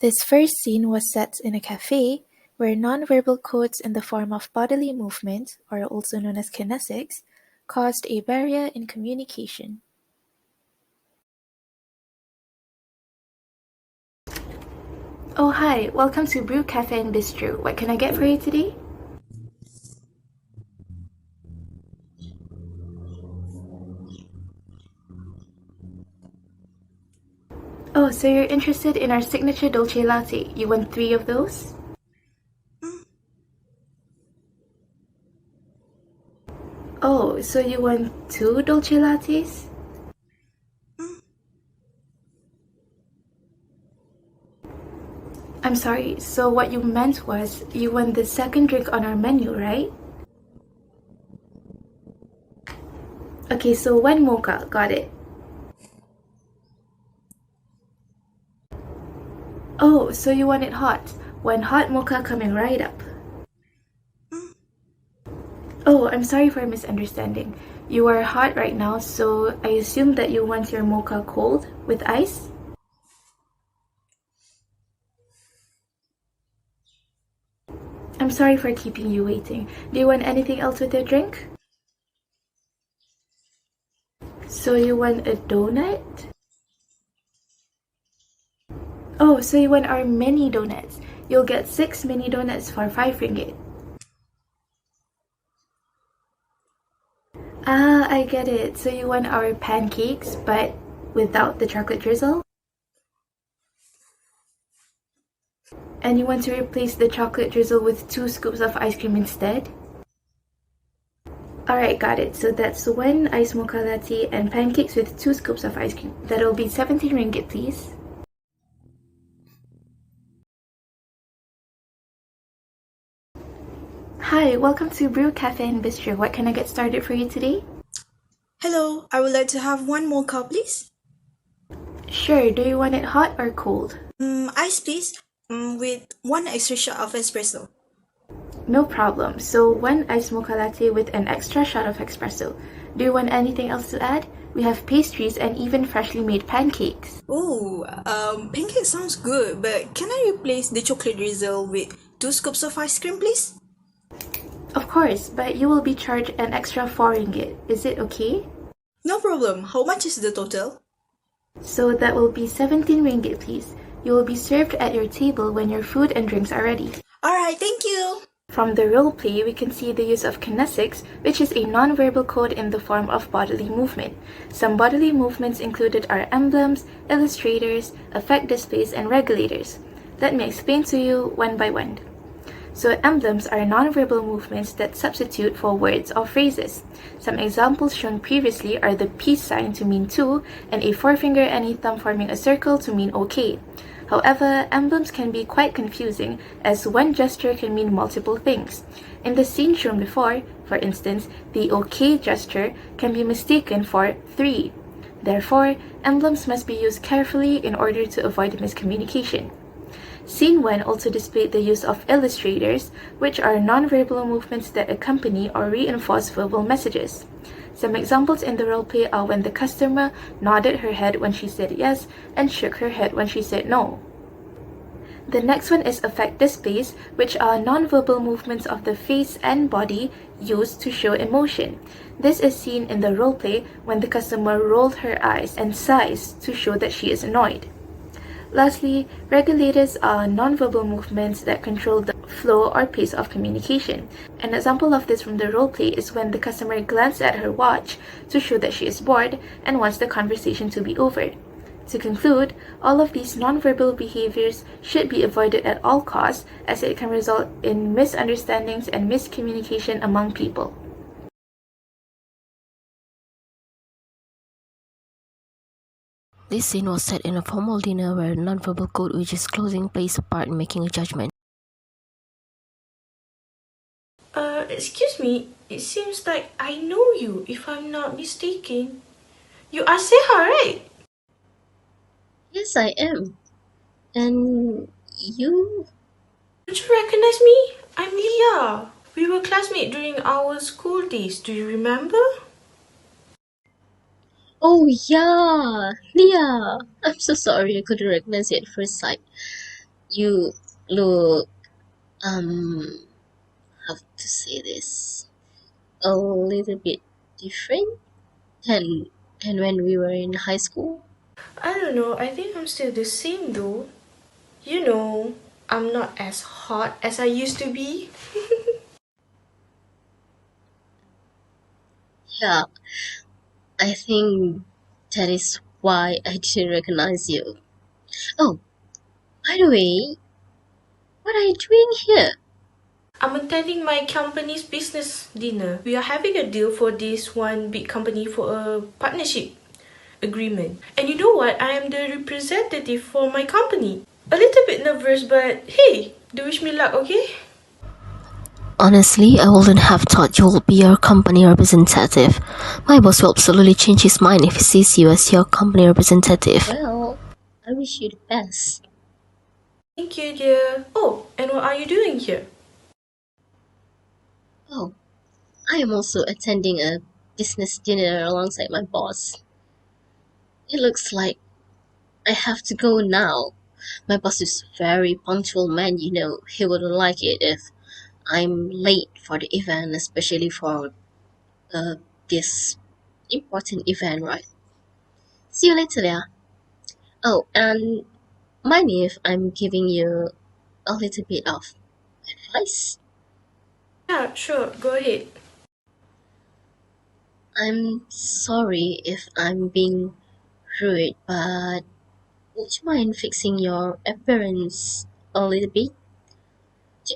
This first scene was set in a cafe, where nonverbal codes in the form of bodily movement, or also known as kinesics, caused a barrier in communication. Oh hi, welcome to Brew Cafe and Bistro. What can I get for you today? Oh, so you're interested in our signature dolce latte. You want 3 of those? Oh, so you want 2 dolce lattes? I'm sorry, so what you meant was you want the second drink on our menu, right? Okay, so 1 mocha, got it. Oh, so you want it hot. 1 hot mocha coming right up. Oh, I'm sorry for misunderstanding. You are hot right now, so I assume that you want your mocha cold with ice? I'm sorry for keeping you waiting. Do you want anything else with your drink? So you want a donut? Oh, so you want our mini donuts. You'll get 6 mini donuts for 5 ringgit. Ah, I get it. So you want our pancakes, but without the chocolate drizzle? And you want to replace the chocolate drizzle with 2 scoops of ice cream instead? Alright, got it. So that's 1 iced mocha latte and pancakes with 2 scoops of ice cream. That'll be 17 ringgit, please. Hi, welcome to Brew Cafe and Bistro. What can I get started for you today? Hello, I would like to have 1 mocha, please. Sure, do you want it hot or cold? Ice, please. With 1 extra shot of espresso. No problem. So 1 iced mocha latte with an extra shot of espresso. Do you want anything else to add? We have pastries and even freshly made pancakes. Oh, pancake sounds good, but can I replace the chocolate drizzle with 2 scoops of ice cream, please? Of course, but you will be charged an extra 4 ringgit. Is it okay? No problem. How much is the total? So that will be 17 ringgit, please. You will be served at your table when your food and drinks are ready. Alright, thank you. From the roleplay, we can see the use of kinesics, which is a non-verbal code in the form of bodily movement. Some bodily movements included are emblems, illustrators, effect displays, and regulators. Let me explain to you one by one. So emblems are non-verbal movements that substitute for words or phrases. Some examples shown previously are the peace sign to mean to, and a forefinger and a thumb forming a circle to mean okay. However, emblems can be quite confusing, as one gesture can mean multiple things. In the scene shown before, for instance, the OK gesture can be mistaken for 3. Therefore, emblems must be used carefully in order to avoid miscommunication. Scene 1 also displayed the use of illustrators, which are non-verbal movements that accompany or reinforce verbal messages. Some examples in the roleplay are when the customer nodded her head when she said yes and shook her head when she said no. The next one is effect displays, which are non-verbal movements of the face and body used to show emotion. This is seen in the roleplay when the customer rolled her eyes and sighs to show that she is annoyed. Lastly, regulators are non-verbal movements that control the flow or pace of communication. An example of this from the roleplay is when the customer glanced at her watch to show that she is bored and wants the conversation to be over. To conclude, all of these non-verbal behaviors should be avoided at all costs, as it can result in misunderstandings and miscommunication among people. This scene was set in a formal dinner where non-verbal code, which is clothing, plays a part in making a judgment. Excuse me, it seems like I know you, if I'm not mistaken. You are Seha, right? Yes, I am. And you? Don't you recognize me? I'm Leah. We were classmates during our school days, do you remember? Oh, yeah, Leah. I'm so sorry I couldn't recognize you at first sight. You look, how to say this, a little bit different than when we were in high school. I don't know, I think I'm still the same though. You know, I'm not as hot as I used to be. Yeah, I think that is why I didn't recognize you. Oh, by the way, what are you doing here? I'm attending my company's business dinner. We are having a deal for this one big company for a partnership agreement. And you know what? I am the representative for my company. A little bit nervous, but hey, do wish me luck, okay? Honestly, I wouldn't have thought you would be your company representative. My boss will absolutely change his mind if he sees you as your company representative. Well, I wish you the best. Thank you, dear. Oh, and what are you doing here? Oh, I am also attending a business dinner alongside my boss. It looks like I have to go now. My boss is very punctual man, you know. He wouldn't like it if I'm late for the event, especially for uh, this important event, right? See you later, yeah. Oh, and mind if I'm giving you a little bit of advice? Yeah, sure, go ahead. I'm sorry if I'm being rude, but would you mind fixing your appearance a little bit?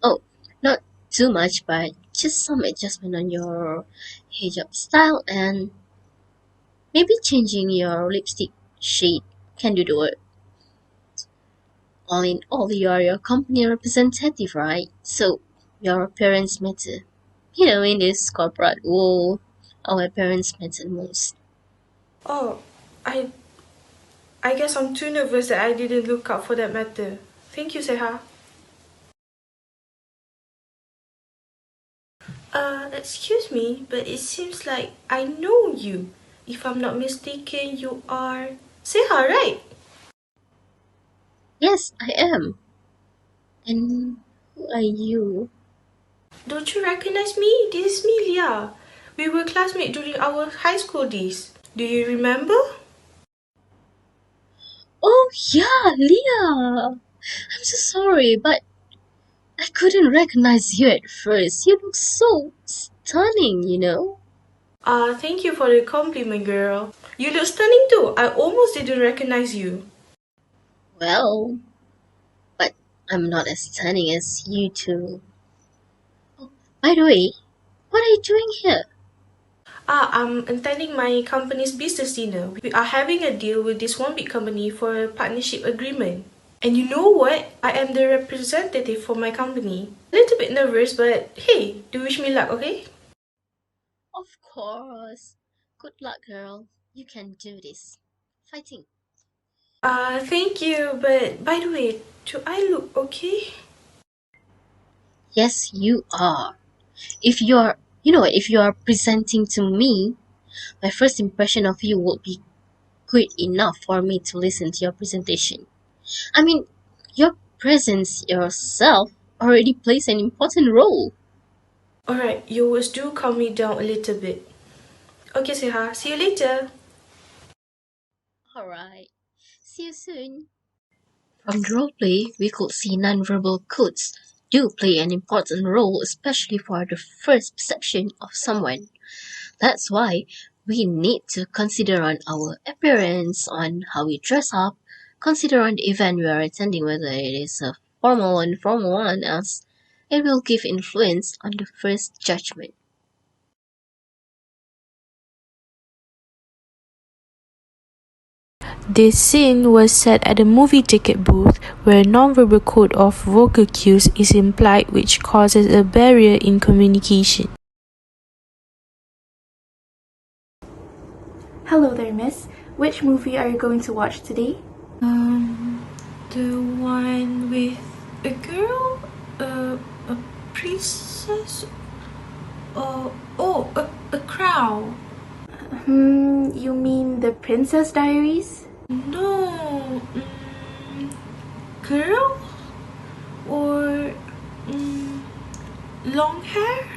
Oh, not too much, but just some adjustment on your hijab style and maybe changing your lipstick shade can do the work. All in all, you are your company representative, right? So your appearance matter. You know, in this corporate world, our appearance matter most. Oh, I I guess I'm too nervous that I didn't look out for that matter. Thank you, Seha. Excuse me, but it seems like I know you. If I'm not mistaken, you are Seha, right? Yes, I am. And who are you? Don't you recognize me? This is me, Leah. We were classmates during our high school days. Do you remember? Oh, yeah, Leah. I'm so sorry, but I couldn't recognize you at first. You look so stunning, you know? Thank you for the compliment, girl. You look stunning too. I almost didn't recognize you. Well, but I'm not as stunning as you two. Oh, by the way, what are you doing here? I'm attending my company's business dinner. We are having a deal with this one big company for a partnership agreement. And you know what? I am the representative for my company. A little bit nervous, but hey, do wish me luck, okay? Of course. Good luck, girl. You can do this. Fighting. Thank you, but by the way, do I look okay? Yes, you are. If you're, if you are presenting to me, my first impression of you would be good enough for me to listen to your presentation. I mean, your presence yourself already plays an important role. Alright, your words do calm me down a little bit. Okay, Seha, see you later. Alright, see you soon. From the roleplay, we could see nonverbal codes do play an important role, especially for the first perception of someone. That's why we need to consider on our appearance, on how we dress up, consider on the event we are attending, whether it is a formal or informal one, as it will give influence on the first judgment. This scene was set at a movie ticket booth where nonverbal code of vocal cues is implied, which causes a barrier in communication. Hello there, miss. Which movie are you going to watch today? The one with a girl? A princess? A crown. You mean The Princess Diaries? No. Girl? or long hair?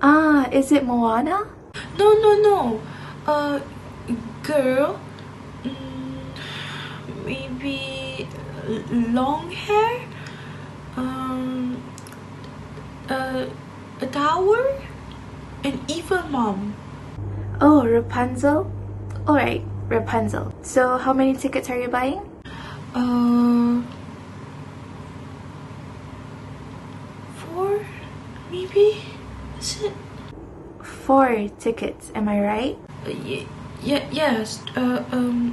Ah, is it Moana? No. Girl. Maybe long hair? A tower? An evil mom. Oh, Rapunzel? Alright, Rapunzel. So how many tickets are you buying? 4 maybe? Is it? 4 tickets, am I right? Yes. 2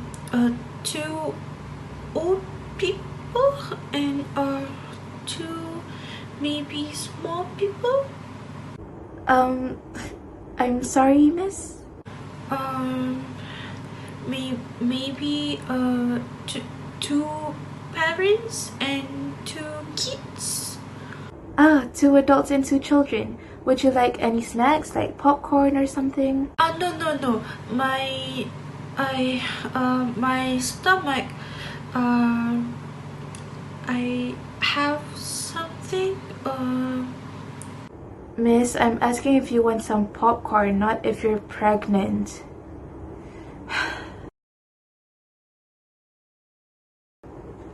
old people and 2 maybe small people. I'm sorry, miss? Maybe 2 parents and 2 kids. Ah, 2 adults and 2 children. Would you like any snacks like popcorn or something? No. My stomach. I have something. Miss, I'm asking if you want some popcorn, not if you're pregnant.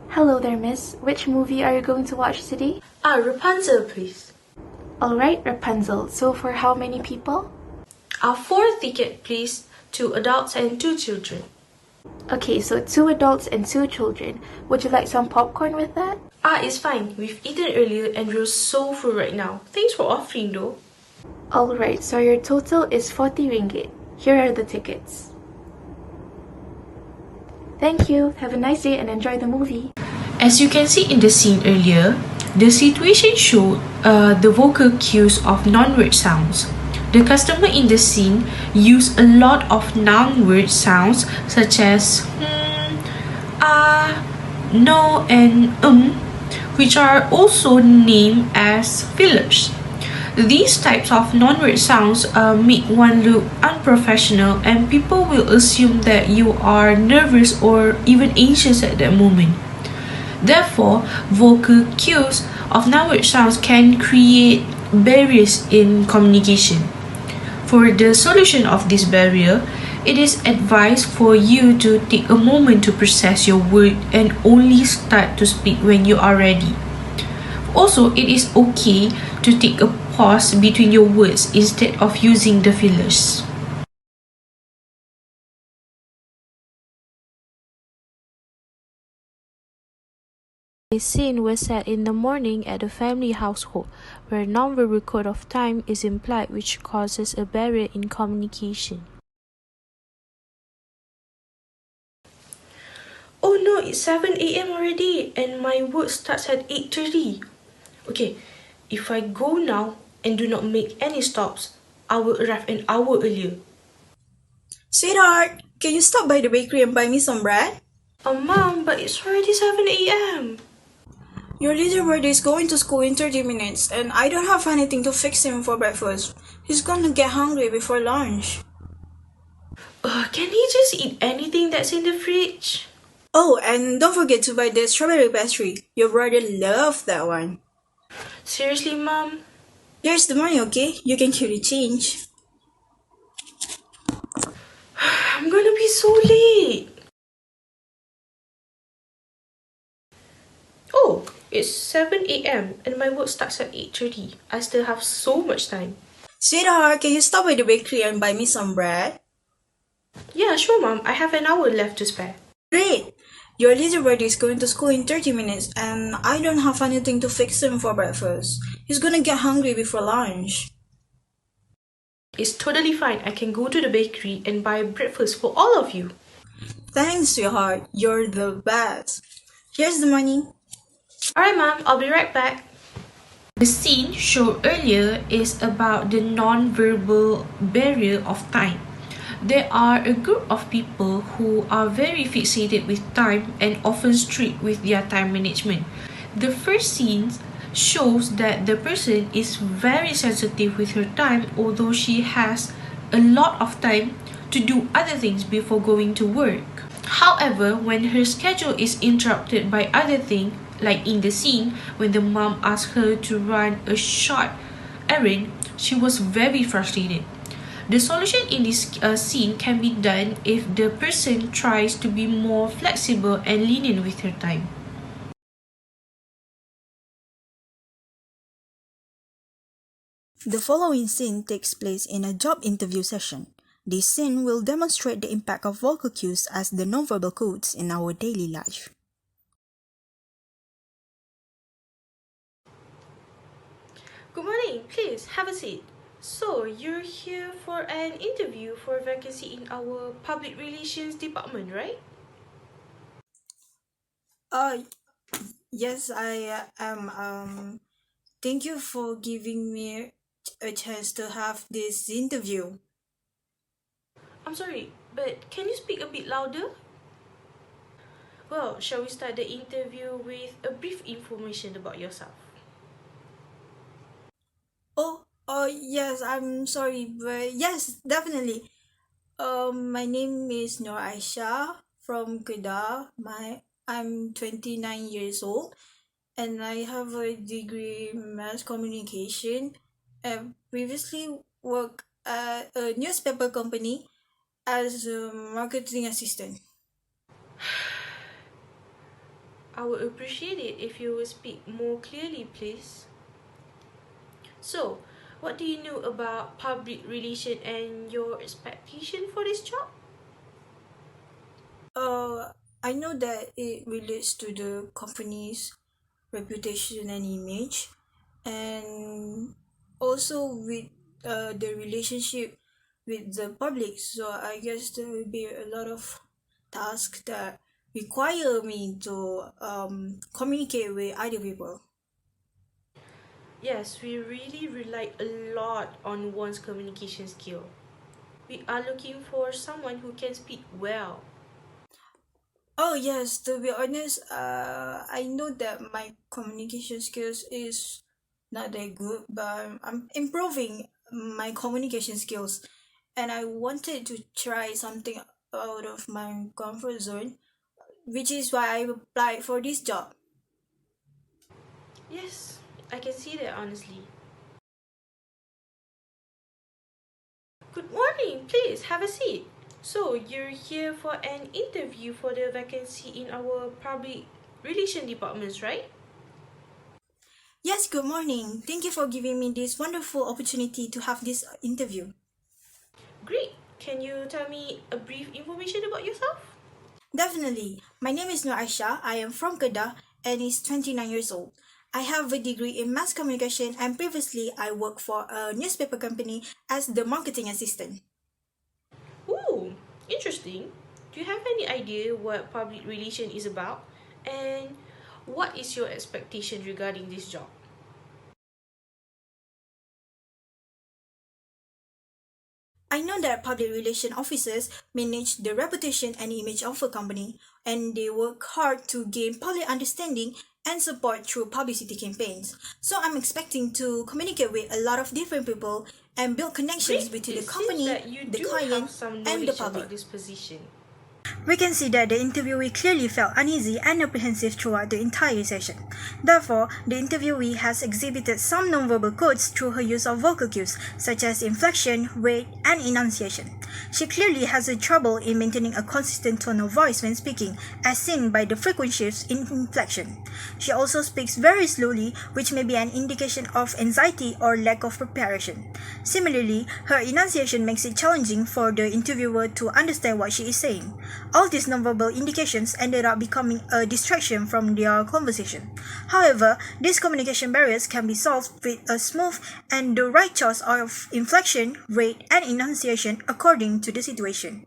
Hello there, miss. Which movie are you going to watch today? Rapunzel, please. Alright, Rapunzel. So for how many people? 4 ticket, please. 2 adults and 2 children. Okay, so 2 adults and 2 children. Would you like some popcorn with that? It's fine. We've eaten earlier and we're so full right now. Thanks for offering though. Alright, so your total is 40 ringgit. Here are the tickets. Thank you. Have a nice day and enjoy the movie. As you can see in the scene earlier, the situation showed the vocal cues of non-word sounds. The customer in the scene used a lot of noun word sounds such as no and which are also named as fillers. These types of non-word sounds make one look unprofessional and people will assume that you are nervous or even anxious at that moment. Therefore, vocal cues of non-word sounds can create barriers in communication. For the solution of this barrier, it is advised for you to take a moment to process your word and only start to speak when you are ready. Also, it is okay to take a pause between your words instead of using the fillers. The scene was set in the morning at a family household, where nonverbal code of time is implied, which causes a barrier in communication. Oh no, it's 7 a.m. already and my work starts at 8:30. Okay, if I go now and do not make any stops, I will arrive an hour earlier. Sweetheart, can you stop by the bakery and buy me some bread? Mom, but it's already 7 a.m. Your little brother is going to school in 30 minutes and I don't have anything to fix him for breakfast. He's gonna get hungry before lunch. Can he just eat anything that's in the fridge? Oh, and don't forget to buy the strawberry pastry. Your brother loves that one. Seriously, Mom? Here's the money, okay? You can keep the change. I'm gonna be so late. Oh, it's 7 a.m. and my work starts at 8:30. I still have so much time. Sweetheart, can you stop by the bakery and buy me some bread? Yeah, sure, Mom. I have an hour left to spare. Great! Your little brother is going to school in 30 minutes and I don't have anything to fix him for breakfast. He's gonna get hungry before lunch. It's totally fine. I can go to the bakery and buy breakfast for all of you. Thanks, sweetheart. You're the best. Here's the money. Alright, Mom. I'll be right back. The scene shown earlier is about the non-verbal barrier of time. There are a group of people who are very fixated with time and often strict with their time management. The first scene shows that the person is very sensitive with her time, although she has a lot of time to do other things before going to work. However, when her schedule is interrupted by other things, Like in the scene when the mom asked her to run a short errand, she was very frustrated. The solution in this scene can be done if the person tries to be more flexible and lenient with her time. The following scene takes place in a job interview session. This scene will demonstrate the impact of vocal cues as the nonverbal codes in our daily life. Good morning, please have a seat. So, you're here for an interview for a vacancy in our public relations department, right? Yes, I am. Thank you for giving me a chance to have this interview. I'm sorry, but can you speak a bit louder? Well, shall we start the interview with a brief information about yourself? Oh, yes, I'm sorry, but yes, definitely. My name is AISYAH from Kedah. I'm 29 years old, and I have a degree in mass communication. I previously worked at a newspaper company as a marketing assistant. I would appreciate it if you would speak more clearly, please. So, what do you know about public relation and your expectation for this job? I know that it relates to the company's reputation and image, and also with the relationship with the public. So I guess there will be a lot of tasks that require me to communicate with other people. Yes, we really rely a lot on one's communication skill. We are looking for someone who can speak well. Oh yes, to be honest, I know that my communication skills is not that good, but I'm improving my communication skills, and I wanted to try something out of my comfort zone, which is why I applied for this job. Yes, I can see that honestly. Good morning, please have a seat. So, you're here for an interview for the vacancy in our public relation departments, right? Yes, good morning. Thank you for giving me this wonderful opportunity to have this interview. Great. Can you tell me a brief information about yourself? Definitely. My name is Nur Aisha. I am from Kedah and is 29 years old. I have a degree in mass communication, and previously I worked for a newspaper company as the marketing assistant. Ooh, interesting. Do you have any idea what public relation is about? And what is your expectation regarding this job? I know that public relation officers manage the reputation and image of a company, and they work hard to gain public understanding and support through publicity campaigns. So I'm expecting to communicate with a lot of different people and build connections Great. between It the seems company, that you the do have client, some and the knowledge public. about this position. We can see that the interviewee clearly felt uneasy and apprehensive throughout the entire session. Therefore, the interviewee has exhibited some nonverbal codes through her use of vocal cues, such as inflection, rate, and enunciation. She clearly has a trouble in maintaining a consistent tone of voice when speaking, as seen by the frequent shifts in inflection. She also speaks very slowly, which may be an indication of anxiety or lack of preparation. Similarly, her enunciation makes it challenging for the interviewer to understand what she is saying. All these nonverbal indications ended up becoming a distraction from their conversation. However, these communication barriers can be solved with a smooth and the right choice of inflection, rate, and enunciation according to the situation.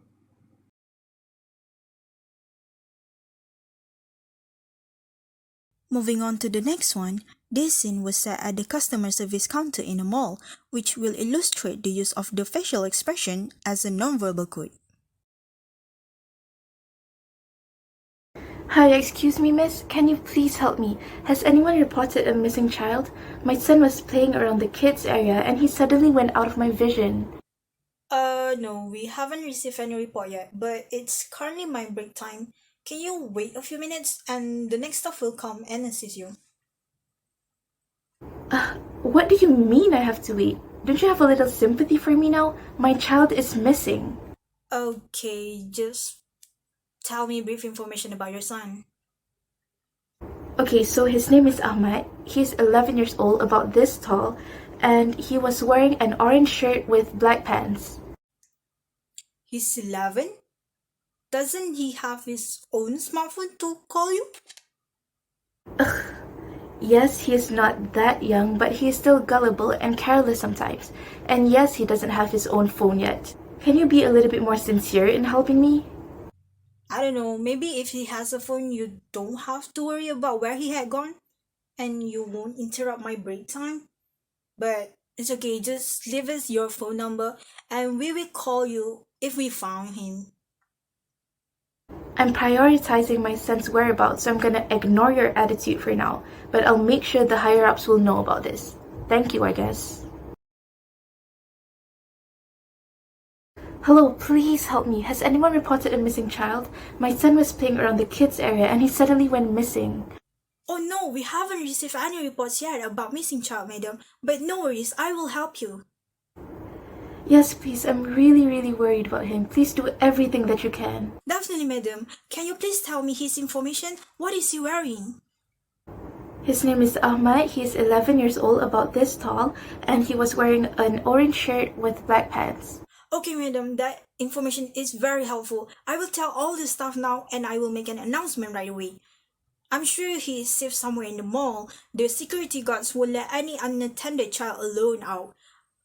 Moving on to the next one, this scene was set at the customer service counter in a mall, which will illustrate the use of the facial expression as a nonverbal code. Hi, excuse me, miss. Can you please help me? Has anyone reported a missing child? My son was playing around the kids area and he suddenly went out of my vision. No, we haven't received any report yet, but it's currently my break time. Can you wait a few minutes and the next staff will come and assist you? What do you mean I have to wait? Don't you have a little sympathy for me now? My child is missing. Okay, just tell me brief information about your son. Okay, so his name is Ahmad. He's 11 years old, about this tall, and he was wearing an orange shirt with black pants. He's 11? Doesn't he have his own smartphone to call you? Yes, he is not that young, but he is still gullible and careless sometimes. And yes, he doesn't have his own phone yet. Can you be a little bit more sincere in helping me? I don't know, maybe if he has a phone, you don't have to worry about where he had gone, and you won't interrupt my break time. But it's okay, just leave us your phone number, and we will call you if we found him. I'm prioritizing my son's whereabouts, so I'm gonna ignore your attitude for now, but I'll make sure the higher-ups will know about this. Thank you, I guess. Hello, please help me. Has anyone reported a missing child? My son was playing around the kids area and he suddenly went missing. Oh no, we haven't received any reports yet about missing child, madam, but no worries, I will help you. Yes, please, I'm really worried about him. Please do everything that you can. Definitely, madam. Can you please tell me his information? What is he wearing? His name is Ahmad. He is 11 years old, about this tall, and he was wearing an orange shirt with black pants. Okay, madam, that information is very helpful. I will tell all the staff now and I will make an announcement right away. I'm sure he is safe somewhere in the mall. The security guards won't let any unattended child alone out.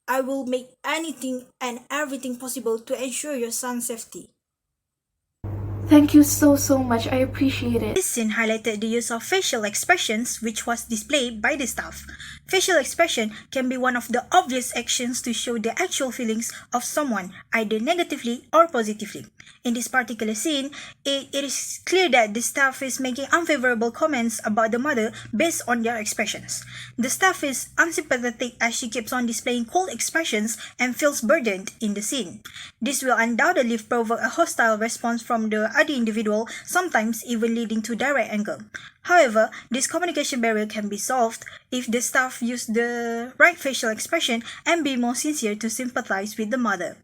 I will make anything and everything possible to ensure your son's safety. Thank you so much. I appreciate it. This scene highlighted the use of facial expressions, which was displayed by the staff. Facial expression can be one of the obvious actions to show the actual feelings of someone, either negatively or positively. In this particular scene, it is clear that the staff is making unfavorable comments about the mother based on their expressions. The staff is unsympathetic as she keeps on displaying cold expressions and feels burdened in the scene. This will undoubtedly provoke a hostile response from the other individual, sometimes even leading to direct anger. However, this communication barrier can be solved if the staff use the right facial expression and be more sincere to sympathize with the mother.